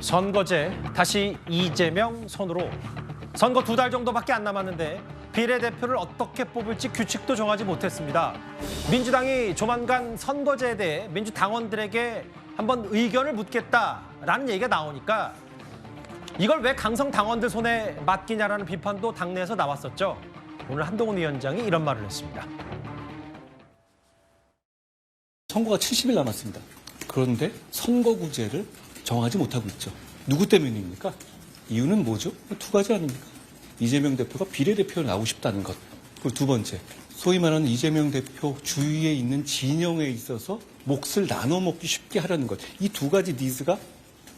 선거제 다시 이재명 손으로. 선거 2달 정도밖에 안 남았는데 비례대표를 어떻게 뽑을지 규칙도 정하지 못했습니다. 민주당이 조만간 선거제에 대해 민주당원들에게 한번 의견을 묻겠다라는 얘기가 나오니까 이걸 왜 강성 당원들 손에 맡기냐라는 비판도 당내에서 나왔었죠. 오늘 한동훈 위원장이 이런 말을 했습니다. 선거가 70일 남았습니다. 그런데 선거구제를 정하지 못하고 있죠. 누구 때문입니까? 이유는 뭐죠? 2가지 아닙니까? 이재명 대표가 비례대표로 나오고 싶다는 것. 그리고 2번째, 소위 말하는 이재명 대표 주위에 있는 진영에 있어서 몫을 나눠 먹기 쉽게 하려는 것. 이 2가지 니즈가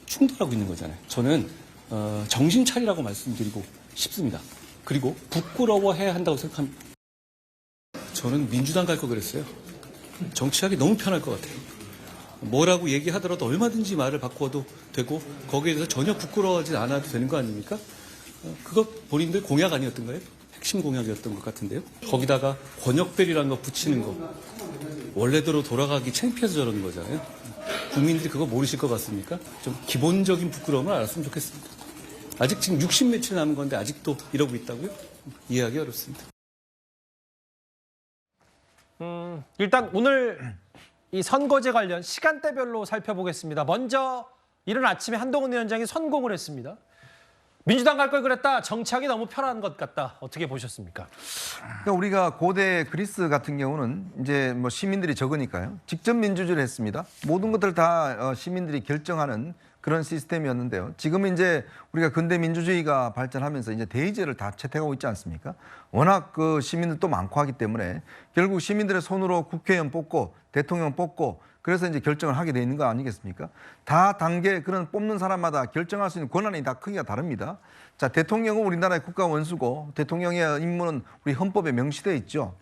충돌하고 있는 거잖아요. 저는 정신 차리라고 말씀드리고 싶습니다. 그리고 부끄러워해야 한다고 생각합니다. 저는 민주당 갈 거 그랬어요. 정치하기 너무 편할 것 같아요. 뭐라고 얘기하더라도 얼마든지 말을 바꿔도 되고 거기에 대해서 전혀 부끄러워하지 않아도 되는 거 아닙니까? 그거 본인들 공약 아니었던가요? 핵심 공약이었던 것 같은데요. 거기다가 권역별이라는 거 붙이는 거 원래대로 돌아가기 창피해서 저러는 거잖아요. 국민들이 그거 모르실 것 같습니까? 좀 기본적인 부끄러움을 알았으면 좋겠습니다. 아직 지금 60 며칠 남은 건데 아직도 이러고 있다고요? 이해하기 어렵습니다. 일단 오늘 이 선거제 관련 시간대별로 살펴보겠습니다. 먼저 이른 아침에 한동훈 위원장이 선공을 했습니다. 민주당 갈 걸 그랬다. 정치하기 너무 편한 것 같다. 어떻게 보셨습니까? 그러니까 우리가 고대 그리스 같은 경우는 이제 뭐 시민들이 적으니까요. 직접 민주주의를 했습니다. 모든 것들을 다 시민들이 결정하는 그런 시스템이었는데요. 지금은 이제 우리가 근대 민주주의가 발전하면서 이제 대의제를 다 채택하고 있지 않습니까? 워낙 그 시민들도 많고 하기 때문에 결국 시민들의 손으로 국회의원 뽑고 대통령 뽑고 그래서 이제 결정을 하게 돼 있는 거 아니겠습니까? 다 단계 그런 뽑는 사람마다 결정할 수 있는 권한이 다 크기가 다릅니다. 자, 대통령은 우리나라의 국가 원수고 대통령의 임무는 우리 헌법에 명시되어 있죠.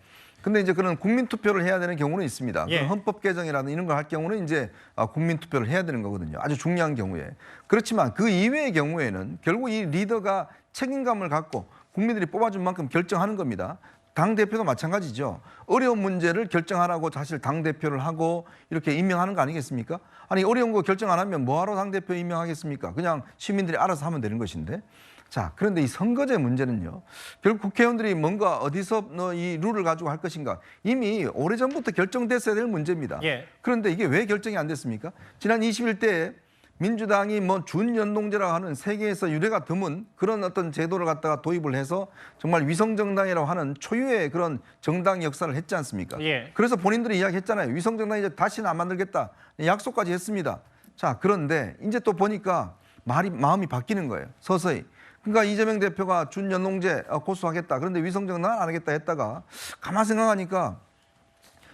근데 이제 그런 국민투표를 해야 되는 경우는 있습니다. 예. 헌법 개정이라든 이런 걸 할 경우는 이제 국민투표를 해야 되는 거거든요. 아주 중요한 경우에. 그렇지만 그 이외의 경우에는 결국 이 리더가 책임감을 갖고 국민들이 뽑아준 만큼 결정하는 겁니다. 당대표도 마찬가지죠. 어려운 문제를 결정하라고 사실 당대표를 하고 이렇게 임명하는 거 아니겠습니까? 아니 어려운 거 결정 안 하면 뭐하러 당대표 임명하겠습니까? 그냥 시민들이 알아서 하면 되는 것인데. 자, 그런데 이 선거제 문제는요. 결국 국회의원들이 뭔가 어디서 이 룰을 가지고 할 것인가. 이미 오래전부터 결정됐어야 될 문제입니다. 예. 그런데 이게 왜 결정이 안 됐습니까? 지난 21대에 민주당이 뭐 준연동제라고 하는 세계에서 유례가 드문 그런 어떤 제도를 갖다가 도입을 해서 정말 위성정당이라고 하는 초유의 그런 정당 역사를 했지 않습니까? 예. 그래서 본인들이 이야기했잖아요. 위성정당 이제 다시는 안 만들겠다. 약속까지 했습니다. 자, 그런데 이제 또 보니까 마음이 바뀌는 거예요. 서서히. 그러니까 이재명 대표가 준연동제 고수하겠다. 그런데 위성정당은 안 하겠다 했다가 가만 생각하니까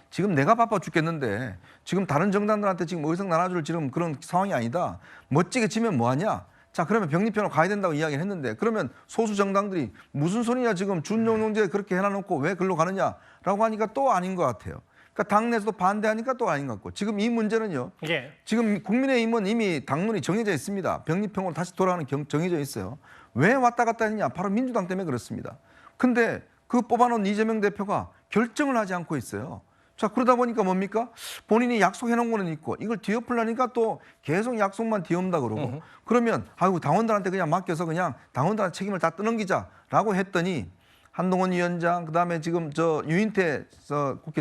지금 내가 바빠 죽겠는데 지금 다른 정당들한테 지금 의석 나눠줄 지금 그런 상황이 아니다. 멋지게 지면 뭐하냐? 자, 그러면 병립편으로 가야 된다고 이야기를 했는데 그러면 소수 정당들이 무슨 소리냐 지금 준연동제 그렇게 해놔놓고 왜 글로 가느냐라고 하니까 또 아닌 것 같아요. 그러니까 당내에서도 반대하니까 또 아닌 것 같고 지금 이 문제는요. 예. 지금 국민의힘은 이미 당론이 정해져 있습니다. 병립형으로 다시 돌아가는 정해져 있어요. 왜 왔다 갔다 했냐? 바로 민주당 때문에 그렇습니다. 근데 그 뽑아놓은 이재명 대표가 결정을 하지 않고 있어요. 자, 그러다 보니까 뭡니까? 본인이 약속해놓은 거는 있고 이걸 뒤엎으려니까 또 계속 약속만 뒤엎는다 그러고 그러면 아이고 당원들한테 그냥 맡겨서 그냥 당원들한테 책임을 다 떠넘기자라고 했더니 한동훈 위원장 그다음에 지금 저 유인태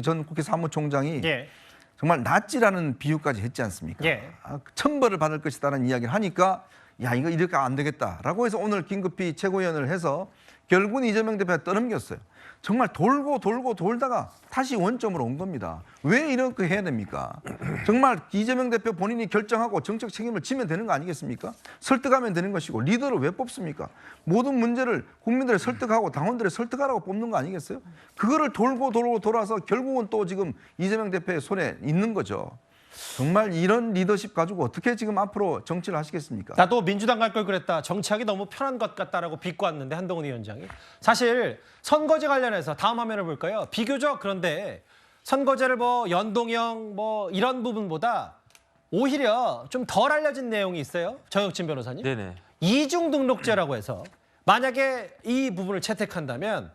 전 국회 사무총장이 예. 정말 낫지라는 비유까지 했지 않습니까? 예. 천벌을 받을 것이다라는 이야기를 하니까 야 이거 이렇게 안 되겠다라고 해서 오늘 긴급히 최고위원을 해서 결국은 이재명 대표가 떠넘겼어요. 정말 돌고 돌다가 다시 원점으로 온 겁니다. 왜 이렇게 해야 됩니까? 정말 이재명 대표 본인이 결정하고 정책 책임을 지면 되는 거 아니겠습니까? 설득하면 되는 것이고 리더를 왜 뽑습니까? 모든 문제를 국민들을 설득하고 당원들을 설득하라고 뽑는 거 아니겠어요? 그거를 돌고 돌아서 결국은 또 지금 이재명 대표의 손에 있는 거죠. 정말 이런 리더십 가지고 어떻게 지금 앞으로 정치를 하시겠습니까? 나도 민주당 갈 걸 그랬다. 정치하기 너무 편한 것 같다라고 비꼬았는데 한동훈 위원장이. 사실 선거제 관련해서 다음 화면을 볼까요? 비교적 그런데 선거제를 뭐 연동형 뭐 이런 부분보다 오히려 좀 덜 알려진 내용이 있어요. 정혁진 변호사님. 네네. 이중 등록제라고 해서 만약에 이 부분을 채택한다면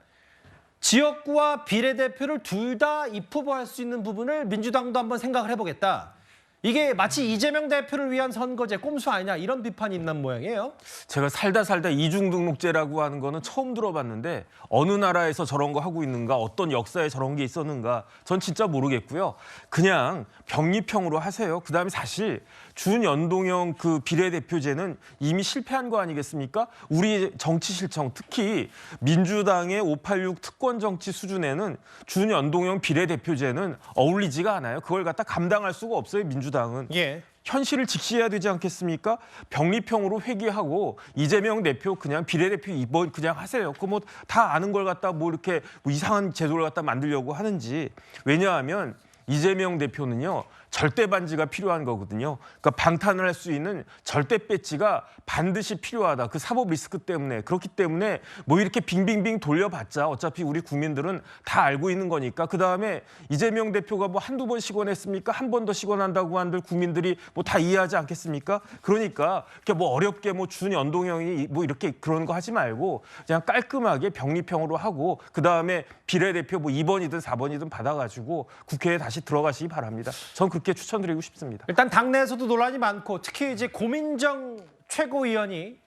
지역구와 비례대표를 둘 다 입후보할 수 있는 부분을 민주당도 한번 생각을 해보겠다. 이게 마치 이재명 대표를 위한 선거제 꼼수 아니냐 이런 비판이 있는 모양이에요. 제가 살다 이중등록제라고 하는 거는 처음 들어봤는데 어느 나라에서 저런 거 하고 있는가, 어떤 역사에 저런 게 있었는가 전 진짜 모르겠고요. 그냥 병리평으로 하세요. 그다음에 사실 준연동형 그 비례대표제는 이미 실패한 거 아니겠습니까? 우리 정치 실정, 특히 민주당의 586 특권 정치 수준에는 준연동형 비례대표제는 어울리지가 않아요. 그걸 갖다 감당할 수가 없어요, 민주당은. 예. 현실을 직시해야 되지 않겠습니까? 병리평으로 회귀하고 이재명 대표 그냥 비례대표 이번 그냥 하세요. 그 뭐 다 아는 걸 갖다 뭐 이렇게 뭐 이상한 제도를 갖다 만들려고 하는지. 왜냐하면 이재명 대표는요. 절대 반지가 필요한 거거든요. 그러니까 방탄을 할 수 있는 절대 배지가 반드시 필요하다. 그 사법 리스크 때문에. 그렇기 때문에 뭐 이렇게 빙빙빙 돌려봤자 어차피 우리 국민들은 다 알고 있는 거니까. 그다음에 이재명 대표가 뭐 한두 번 시권했습니까? 한 번 더 시권한다고 한들 국민들이 뭐 다 이해하지 않겠습니까? 그러니까 뭐 어렵게 뭐 준연동형이 뭐 이렇게 그런 거 하지 말고 그냥 깔끔하게 병리평으로 하고 그다음에 비례대표 뭐 2번이든 4번이든 받아가지고 국회에 다시 들어가시기 바랍니다. 전 그렇게 추천드리고 싶습니다. 일단 당내에서도 논란이 많고 특히 이제 고민정 최고위원이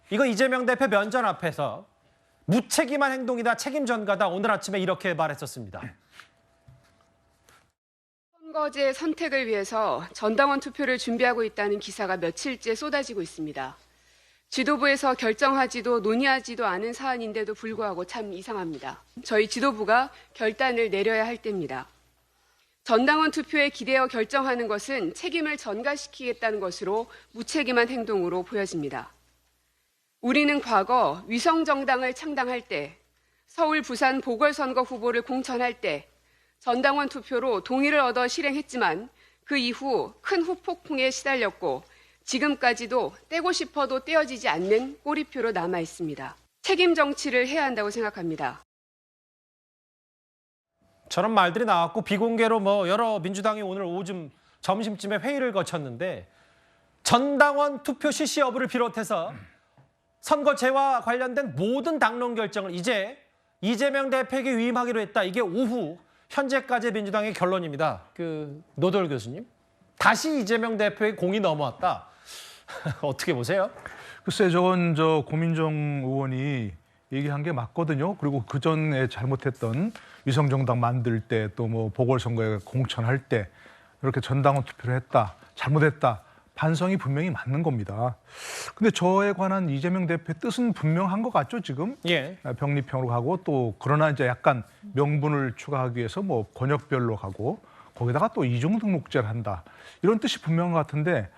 이거 이재명 대표 면전 앞에서 무책임한 행동이다, 책임 전가다 오늘 아침에 이렇게 말했었습니다. 선거제 선택을 위해서 전당원 투표를 준비하고 있다는 기사가 며칠째 쏟아지고 있습니다. 지도부에서 결정하지도 논의하지도 않은 사안인데도 불구하고 참 이상합니다. 저희 지도부가 결단을 내려야 할 때입니다. 전당원 투표에 기대어 결정하는 것은 책임을 전가시키겠다는 것으로 무책임한 행동으로 보여집니다. 우리는 과거 위성정당을 창당할 때, 서울, 부산 보궐선거 후보를 공천할 때 전당원 투표로 동의를 얻어 실행했지만 그 이후 큰 후폭풍에 시달렸고 지금까지도 떼고 싶어도 떼어지지 않는 꼬리표로 남아 있습니다. 책임 정치를 해야 한다고 생각합니다. 저런 말들이 나왔고 비공개로 뭐 여러 민주당이 오늘 오전 점심쯤에 회의를 거쳤는데 전당원 투표 실시 여부를 비롯해서 선거제와 관련된 모든 당론 결정을 이제 이재명 대표에게 위임하기로 했다. 이게 오후 현재까지의 민주당의 결론입니다. 노돌 교수님, 다시 이재명 대표의 공이 넘어왔다. 어떻게 보세요? 글쎄, 저건 고민정 의원이 얘기한 게 맞거든요. 그리고 그 전에 잘못했던 위성정당 만들 때 또 뭐 보궐선거에 공천할 때 이렇게 전당원 투표를 했다, 잘못했다. 반성이 분명히 맞는 겁니다. 근데 저에 관한 이재명 대표의 뜻은 분명한 것 같죠, 지금? 예. 병리평으로 가고 또 그러나 이제 약간 명분을 추가하기 위해서 뭐 권역별로 가고 거기다가 또 이중등록제를 한다. 이런 뜻이 분명한 것 같은데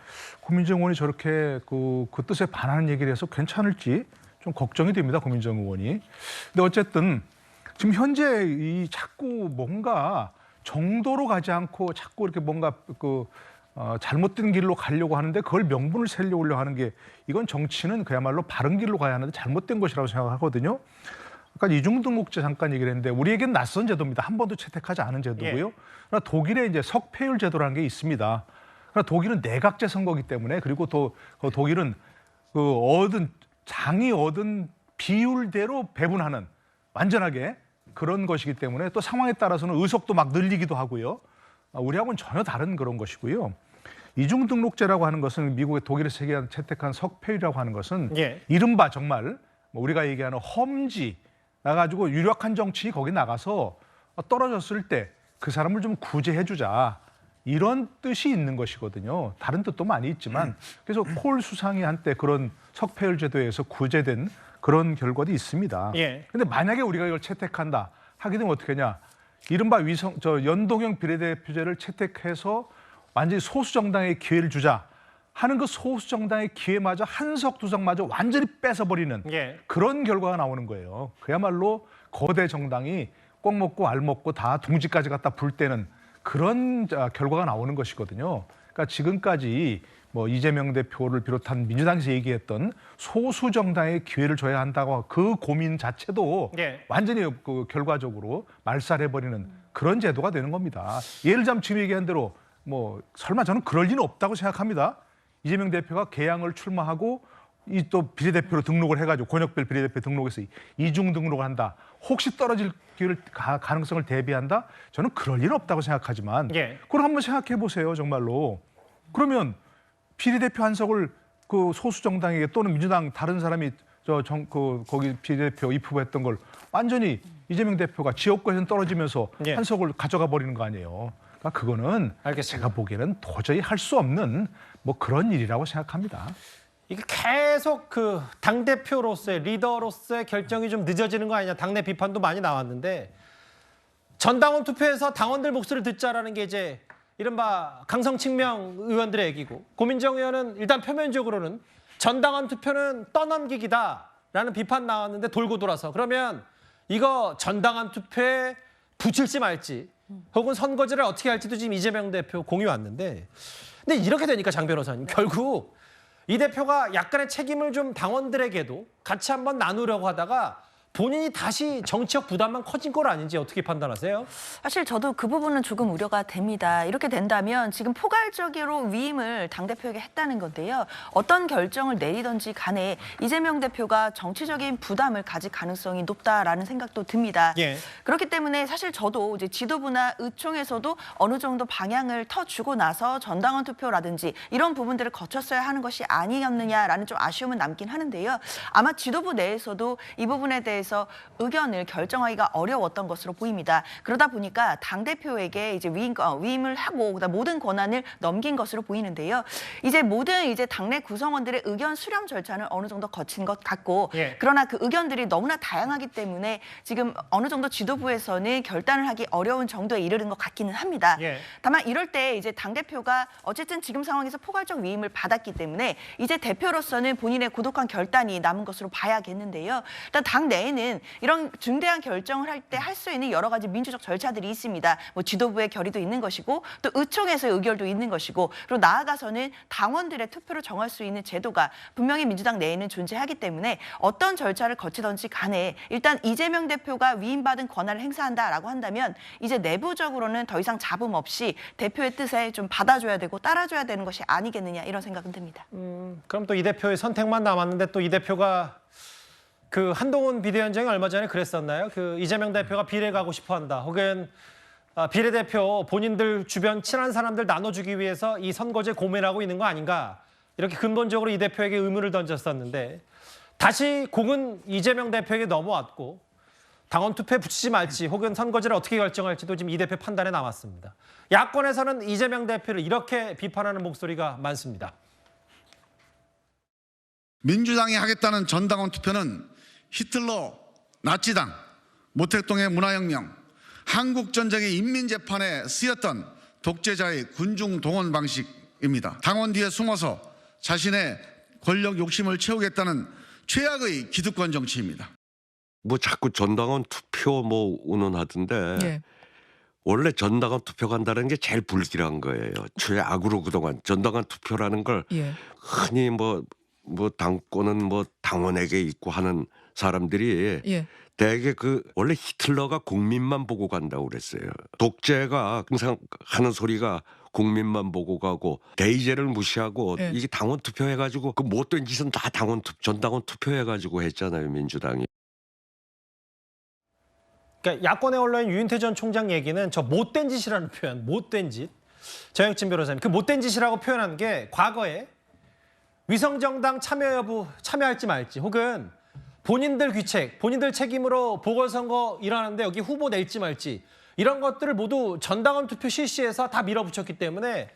고민정 의원이 저렇게 그 뜻에 반하는 얘기를 해서 괜찮을지 좀 걱정이 됩니다, 고민정 의원이. 근데 어쨌든 지금 현재 이 자꾸 뭔가 정도로 가지 않고 자꾸 이렇게 뭔가 잘못된 길로 가려고 하는데 그걸 명분을 세우려고 하는 게 이건 정치는 그야말로 바른 길로 가야 하는데 잘못된 것이라고 생각하거든요. 아까 이중등록제 잠깐 얘기를 했는데 우리에겐 낯선 제도입니다. 한 번도 채택하지 않은 제도고요. 그러나 독일에 이제 석패율 제도라는 게 있습니다. 그러나 독일은 내각제 선거기 때문에 그리고 또 독일은 장이 얻은 비율대로 배분하는 완전하게 그런 것이기 때문에 또 상황에 따라서는 의석도 막 늘리기도 하고요. 우리하고는 전혀 다른 그런 것이고요. 이중등록제라고 하는 것은 미국의 독일에서 채택한 석패율이라고 하는 것은 이른바 정말 우리가 얘기하는 험지 나가지고 유력한 정치인이 거기 나가서 떨어졌을 때 그 사람을 좀 구제해주자 이런 뜻이 있는 것이거든요. 다른 뜻도 많이 있지만 그래서 콜 수상이 한때 그런 석패율 제도에서 구제된 그런 결과도 있습니다. 근데 만약에 우리가 이걸 채택한다 하게 되면 어떻게 하냐? 이른바 연동형 비례대표제를 채택해서 완전히 소수 정당의 기회를 주자 하는 그 소수 정당의 기회마저 한석 두석마저 완전히 뺏어버리는 그런 결과가 나오는 거예요. 그야말로 거대 정당이 꼭 먹고 알 먹고 다 둥지까지 갖다 불 때는 그런 결과가 나오는 것이거든요. 그러니까 지금까지 뭐 이재명 대표를 비롯한 민주당에서 얘기했던 소수 정당의 기회를 줘야 한다고 그 고민 자체도 완전히 결과적으로 말살해버리는 그런 제도가 되는 겁니다. 예를 들자면 지금 얘기한 대로 뭐 설마 저는 그럴 리는 없다고 생각합니다. 이재명 대표가 개항을 출마하고 이 또 비례대표로 등록을 해가지고 권역별 비례대표 등록해서 이중 등록을 한다. 혹시 떨어질 가능성을 대비한다? 저는 그럴 리는 없다고 생각하지만 그걸 한번 생각해 보세요, 정말로. 그러면 비례대표 한석을 그 소수 정당에게 또는 민주당 다른 사람이 거기 비례대표 입후보했던 걸 완전히 이재명 대표가 지역구에서는 떨어지면서 예. 한석을 가져가 버리는 거 아니에요. 그러니까 그거는 알겠습니다. 제가 보기에는 도저히 할 수 없는 뭐 그런 일이라고 생각합니다. 이게 계속 그 당대표로서의 리더로서의 결정이 좀 늦어지는 거 아니냐, 당내 비판도 많이 나왔는데, 전당원 투표에서 당원들 목소리를 듣자라는 게 이제 이른바 강성측명 의원들의 얘기고, 고민정 의원은 일단 표면적으로는 전당원 투표는 떠넘기기다라는 비판 나왔는데 돌고 돌아서, 그러면 이거 전당원 투표에 붙일지 말지 혹은 선거제를 어떻게 할지도 지금 이재명 대표 공이 왔는데, 근데 이렇게 되니까 장 변호사님, 결국 이 대표가 약간의 책임을 좀 당원들에게도 같이 한번 나누려고 하다가 본인이 다시 정치적 부담만 커진 건 아닌지 어떻게 판단하세요? 사실 저도 그 부분은 조금 우려가 됩니다. 이렇게 된다면 지금 포괄적으로 위임을 당대표에게 했다는 건데요. 어떤 결정을 내리든지 간에 이재명 대표가 정치적인 부담을 가질 가능성이 높다라는 생각도 듭니다. 예. 그렇기 때문에 사실 저도 이제 지도부나 의총에서도 어느 정도 방향을 터주고 나서 전당원 투표라든지 이런 부분들을 거쳤어야 하는 것이 아니었느냐라는 좀 아쉬움은 남긴 하는데요. 아마 지도부 내에서도 이 부분에 대해서 의견을 결정하기가 어려웠던 것으로 보입니다. 그러다 보니까 당대표에게 이제 위임을 하고 그다음 모든 권한을 넘긴 것으로 보이는데요. 이제 모든 이제 당내 구성원들의 의견 수렴 절차는 어느 정도 거친 것 같고, 예. 그러나 그 의견들이 너무나 다양하기 때문에 지금 어느 정도 지도부에서는 결단을 하기 어려운 정도에 이르는 것 같기는 합니다. 예. 다만 이럴 때 이제 당대표가 어쨌든 지금 상황에서 포괄적 위임을 받았기 때문에 이제 대표로서는 본인의 고독한 결단이 남은 것으로 봐야겠는데요. 일단 당 내에는 이런 중대한 결정을 할 때 할 수 있는 여러 가지 민주적 절차들이 있습니다. 뭐 지도부의 결의도 있는 것이고 또 의총에서의 의결도 있는 것이고, 그리고 나아가서는 당원들의 투표로 정할 수 있는 제도가 분명히 민주당 내에는 존재하기 때문에 어떤 절차를 거치든지 간에 일단 이재명 대표가 위임받은 권한을 행사한다라고 한다면 이제 내부적으로는 더 이상 잡음 없이 대표의 뜻에 좀 받아줘야 되고 따라줘야 되는 것이 아니겠느냐, 이런 생각은 듭니다. 그럼 또 이 대표의 선택만 남았는데, 또 이 대표가 그 한동훈 비대위원장이 얼마 전에 그랬었나요? 그 이재명 대표가 비례 가고 싶어한다, 혹은 비례대표 본인들 주변 친한 사람들 나눠주기 위해서 이 선거제 고민하고 있는 거 아닌가, 이렇게 근본적으로 이 대표에게 의문을 던졌었는데, 다시 공은 이재명 대표에게 넘어왔고 당원 투표에 붙이지 말지 혹은 선거제를 어떻게 결정할지도 지금 이 대표 판단에 남았습니다. 야권에서는 이재명 대표를 이렇게 비판하는 목소리가 많습니다. 민주당이 하겠다는 전당원 투표는 히틀러, 나치당, 모택동의 문화혁명, 한국전쟁의 인민재판에 쓰였던 독재자의 군중 동원 방식입니다. 당원 뒤에 숨어서 자신의 권력 욕심을 채우겠다는 최악의 기득권 정치입니다. 뭐 자꾸 전당원 투표 뭐 운운하던데, 예. 원래 전당원 투표 간다는 게 제일 불길한 거예요. 최악으로 그동안 전당원 투표라는 걸 예. 흔히 뭐 당권은 뭐 당원에게 있고 하는 사람들이 예. 대개 그 원래 히틀러가 국민만 보고 간다고 그랬어요. 독재가 항상 하는 소리가 국민만 보고 가고 대의제를 무시하고, 예. 이게 당원 투표해가지고 그 못된 짓은 다 전당원 투표해가지고 했잖아요, 민주당이. 그러니까 야권의 언론인 유인태 전 총장 얘기는 저 못된 짓이라는 표현, 못된 짓. 정혁진 변호사님, 그 못된 짓이라고 표현한 게 과거에 위성정당 참여 여부 참여할지 말지, 혹은 본인들 귀책, 본인들 책임으로 보궐선거 일어나는데 여기 후보 낼지 말지, 이런 것들을 모두 전당원 투표 실시해서 다 밀어붙였기 때문에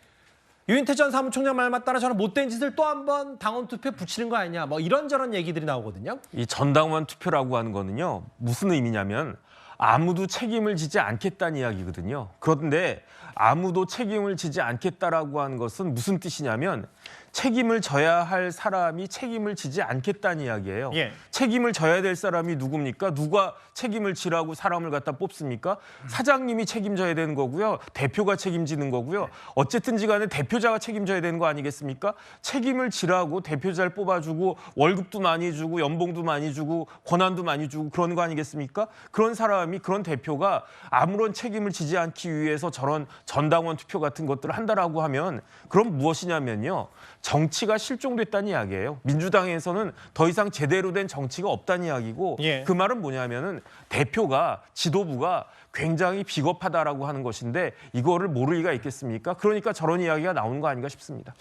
유인태 전 사무총장 말만 따라 저는 못된 짓을 또 한 번 당원 투표에 붙이는 거 아니냐, 뭐 이런저런 얘기들이 나오거든요. 이 전당원 투표라고 하는 거는요, 무슨 의미냐면 아무도 책임을 지지 않겠다는 이야기거든요. 그런데 아무도 책임을 지지 않겠다라고 하는 것은 무슨 뜻이냐면 책임을 져야 할 사람이 책임을 지지 않겠다는 이야기예요. 예. 책임을 져야 될 사람이 누굽니까? 누가 책임을 지라고 사람을 갖다 뽑습니까? 사장님이 책임져야 되는 거고요. 대표가 책임지는 거고요. 어쨌든지 간에 대표자가 책임져야 되는 거 아니겠습니까? 책임을 지라고 대표자를 뽑아주고 월급도 많이 주고 연봉도 많이 주고 권한도 많이 주고 그런 거 아니겠습니까? 그런 사람이, 그런 대표가 아무런 책임을 지지 않기 위해서 저런 전당원 투표 같은 것들을 한다라고 하면 그럼 무엇이냐면요, 정치가 실종됐다는 이야기예요. 민주당에서는 더 이상 제대로 된 정치 정치가 없다는 이야기고 예. 그 말은 뭐냐면은 대표가 지도부가 굉장히 비겁하다라고 하는 것인데 이거를 모를 리가 있겠습니까? 그러니까 저런 이야기가 나오는 거 아닌가 싶습니다.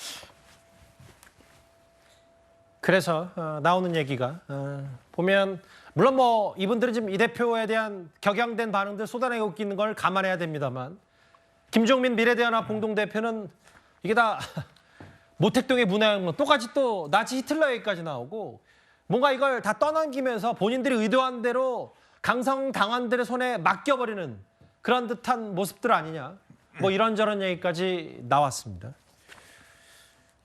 그래서 나오는 얘기가 보면 물론 뭐 이분들은 지금 이 대표에 대한 격양된 반응들 쏟아내고 있는 걸 감안해야 됩니다만 김종민 미래대연합 공동대표는 이게 다 모택동의 문화혁명 똑같이 또 나치 히틀러 얘기까지 나오고 뭔가 이걸 다 떠넘기면서 본인들이 의도한 대로 강성당원들의 손에 맡겨버리는 그런 듯한 모습들 아니냐 뭐 이런저런 얘기까지 나왔습니다.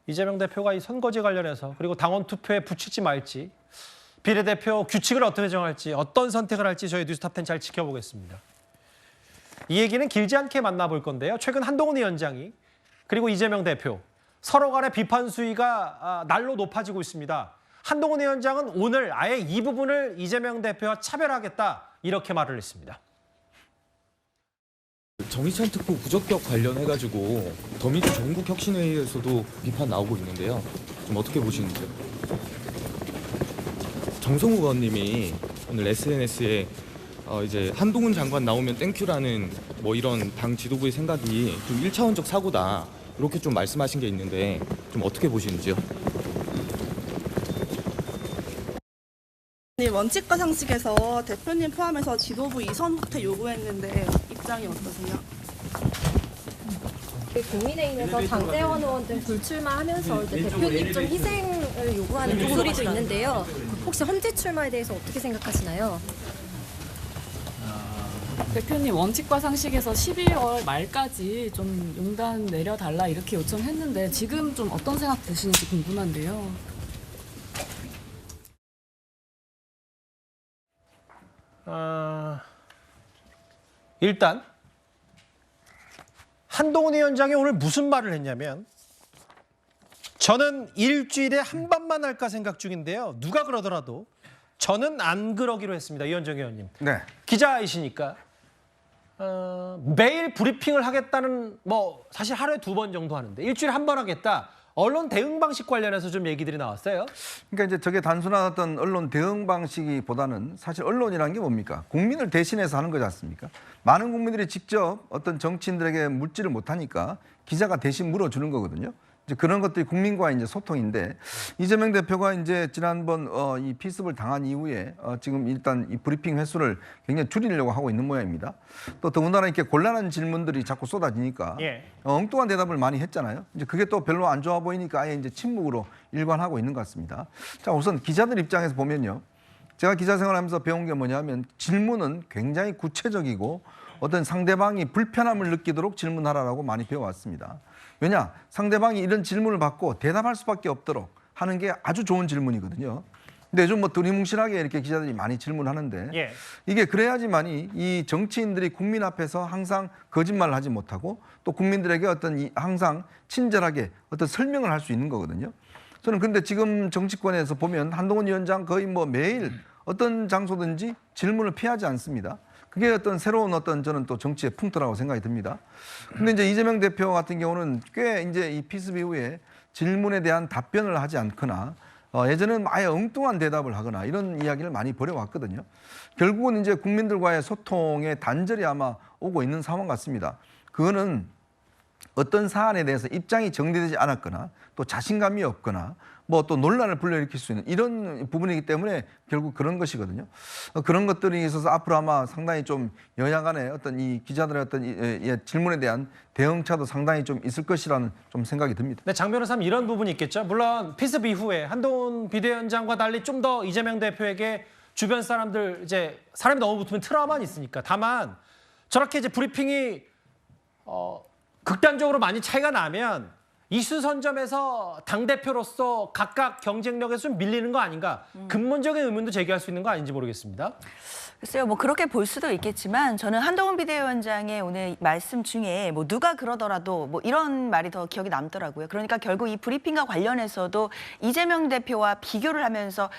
이재명 대표가 이 선거제 관련해서 그리고 당원 투표에 붙일지 말지 비례대표 규칙을 어떻게 정할지 어떤 선택을 할지 저희 뉴스탑10 잘 지켜보겠습니다. 이 얘기는 길지 않게 만나볼 건데요. 최근 한동훈 위원장이 그리고 이재명 대표 서로 간의 비판 수위가 날로 높아지고 있습니다. 한동훈 위원장은 오늘 아예 이 부분을 이재명 대표와 차별하겠다 이렇게 말을 했습니다. 정의찬 특보 부적격 관련해가지고 더미주 전국혁신회의에서도 비판 나오고 있는데요. 좀 어떻게 보시는지요? 정성우 의원님이 오늘 SNS에 이제 한동훈 장관 나오면 땡큐라는 뭐 이런 당 지도부의 생각이 좀 1차원적 사고다 이렇게 좀 말씀하신 게 있는데 좀 어떻게 보시는지요? 원칙과 상식에서 대표님 포함해서 지도부 이선 후퇴 요구했는데 입장이 어떠세요? 국민의힘에서 장제원 의원 등 불출마하면서 이제 대표님 좀 희생을 요구하는 목소리도 있는데요. 혹시 험지 출마에 대해서 어떻게 생각하시나요? 대표님 원칙과 상식에서 12월 말까지 좀 용단 내려달라 이렇게 요청했는데 지금 좀 어떤 생각 드시는지 궁금한데요. 일단 한동훈 위원장이 오늘 무슨 말을 했냐면 저는 일주일에 한 번만 할까 생각 중인데요. 누가 그러더라도 저는 안 그러기로 했습니다. 이현정 의원님. 네. 기자이시니까 매일 브리핑을 하겠다는 뭐 사실 하루에 2번 정도 하는데 일주일에 한 번 하겠다. 언론 대응 방식 관련해서 좀 얘기들이 나왔어요. 그러니까 이제 저게 단순한 어떤 언론 대응 방식이보다는 사실 언론이라는 게 뭡니까? 국민을 대신해서 하는 거지 않습니까? 많은 국민들이 직접 어떤 정치인들에게 묻지를 못하니까 기자가 대신 물어주는 거거든요. 이제 그런 것들이 국민과 이제 소통인데 이재명 대표가 이제 지난번 이 피습을 당한 이후에 지금 일단 이 브리핑 횟수를 굉장히 줄이려고 하고 있는 모양입니다. 또 더군다나 이렇게 곤란한 질문들이 자꾸 쏟아지니까 엉뚱한 대답을 많이 했잖아요. 이제 그게 또 별로 안 좋아 보이니까 아예 이제 침묵으로 일관하고 있는 것 같습니다. 자, 우선 기자들 입장에서 보면요. 제가 기자 생활하면서 배운 게 뭐냐면 질문은 굉장히 구체적이고 어떤 상대방이 불편함을 느끼도록 질문하라라고 많이 배워왔습니다. 왜냐? 상대방이 이런 질문을 받고 대답할 수밖에 없도록 하는 게 아주 좋은 질문이거든요. 근데 요즘 뭐 두리뭉실하게 이렇게 기자들이 많이 질문하는데 이게 그래야지만이 이 정치인들이 국민 앞에서 항상 거짓말을 하지 못하고 또 국민들에게 어떤 항상 친절하게 어떤 설명을 할 수 있는 거거든요. 저는 근데 지금 정치권에서 보면 한동훈 위원장 거의 뭐 매일 어떤 장소든지 질문을 피하지 않습니다. 그게 어떤 새로운 어떤 저는 또 정치의 풍토라고 생각이 듭니다. 근데 이제 이재명 대표 같은 경우는 꽤 이제 이 피습 이후에 질문에 대한 답변을 하지 않거나 예전에는 아예 엉뚱한 대답을 하거나 이런 이야기를 많이 벌여왔거든요. 결국은 이제 국민들과의 소통에 단절이 아마 오고 있는 상황 같습니다. 그거는 어떤 사안에 대해서 입장이 정리되지 않았거나 또 자신감이 없거나 뭐 또 논란을 불러일으킬 수 있는 이런 부분이기 때문에 결국 그런 것이거든요. 그런 것들이 있어서 앞으로 아마 상당히 좀 여야 간에 어떤 이 기자들의 어떤 질문에 대한 대응차도 상당히 좀 있을 것이라는 좀 생각이 듭니다. 네, 장 변호사님 이런 부분이 있겠죠. 물론 피습 이후에 한동훈 비대위원장과 달리 좀 더 이재명 대표에게 주변 사람들 이제 사람이 너무 붙으면 트라우마는 있으니까. 다만 저렇게 이제 브리핑이 극단적으로 많이 차이가 나면 이슈 선점에서 당대표로서 각각 경쟁력에서 좀 밀리는 거 아닌가. 근본적인 의문도 제기할 수 있는 거 아닌지 모르겠습니다. 글쎄요, 뭐 그렇게 볼 수도 있겠지만 저는 한동훈 비대위원장의 오늘 말씀 중에 뭐 누가 그러더라도 뭐 이런 말이 더 기억에 남더라고요. 그러니까 결국 이 브리핑과 관련해서도 이재명 대표와 비교를 하면서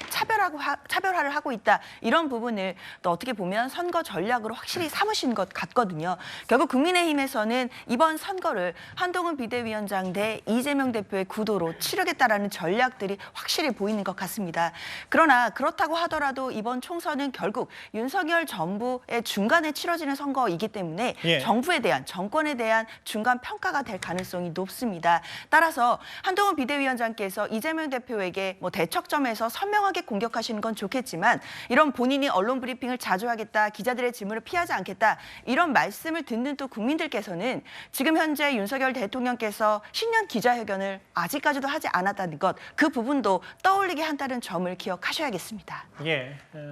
차별화를 하고 있다. 이런 부분을 또 어떻게 보면 선거 전략으로 확실히 삼으신 것 같거든요. 결국 국민의힘에서는 이번 선거를 한동훈 비대위원장 대 이재명 대표의 구도로 치르겠다라는 전략들이 확실히 보이는 것 같습니다. 그러나 그렇다고 하더라도 이번 총선은 결국 윤석열 정부의 중간에 치러지는 선거이기 때문에 예. 정부에 대한 정권에 대한 중간 평가가 될 가능성이 높습니다. 따라서 한동훈 비대위원장께서 이재명 대표에게 뭐 대척점에서 선명하게 공격하시는 건 좋겠지만 이런 본인이 언론 브리핑을 자주 하겠다, 기자들의 질문을 피하지 않겠다 이런 말씀을 듣는 또 국민들께서는 지금 현재 윤석열 대통령께서 신년 기자회견을 아직까지도 하지 않았다는 것, 그 부분도 떠올리게 한다는 점을 기억하셔야겠습니다. 예.